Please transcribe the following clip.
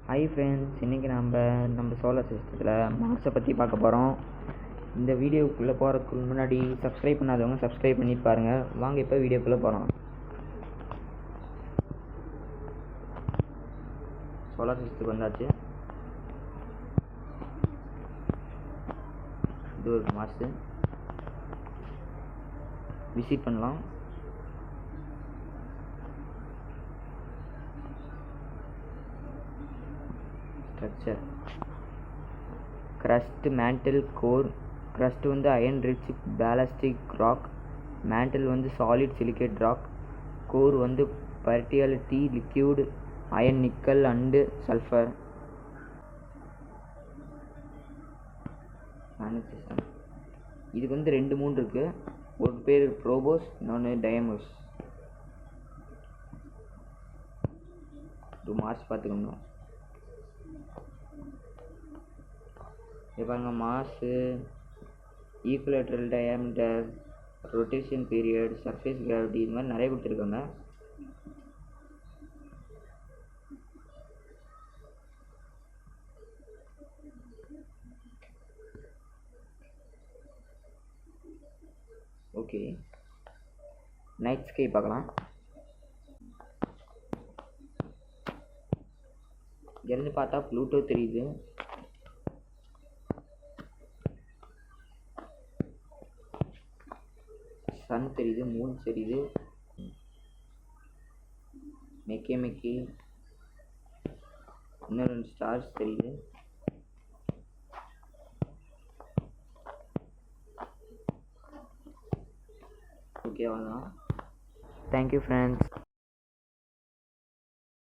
Hi friends, இன்றைக்கி நம்ம solar சிஸ்டத்தில் மார்ஸை பற்றி பார்க்க போகிறோம். இந்த வீடியோக்குள்ளே போகிறதுக்கு முன்னாடி சப்ஸ்கிரைப் பண்ணாதவங்க சப்ஸ்கிரைப் பண்ணிட்டு பாருங்கள். வாங்க இப்போ வீடியோக்குள்ளே போகிறோம். சோலார் சிஸ்டத்துக்கு வந்தாச்சு. இது ஒரு மார்ஸு, விசிட் பண்ணலாம். Structure crust, mantle, core. crust வந்து iron rich ballastic rock, mantle வந்து solid silicate rock, core வந்து partiality liquid iron, nickel and sulfur. System இதுக்கு வந்து 2-3 இருக்கு. ஒரு பேர் ப்ரோபோஸ், இன்னொன்று டயமோஸ். இது மார்ஸ் பார்த்துக்கணும். இது பாருங்க, mass, equilateral diameter, rotation period, surface gravity, இது மாதிரி நிறைய கொடுத்துருக்காங்க. ஓகே, நைட் ஸ்கை பார்க்கலாம். இங்கேருந்து பார்த்தா ப்ளூட்டோ தெரியுது. சன் தெரியுது, மூன் தெரியுது, மெக்கி இன்னும் 2 ஸ்டார்ஸ் தெரியுது. ஓகே, அவ்வளோதான். Thank you friends.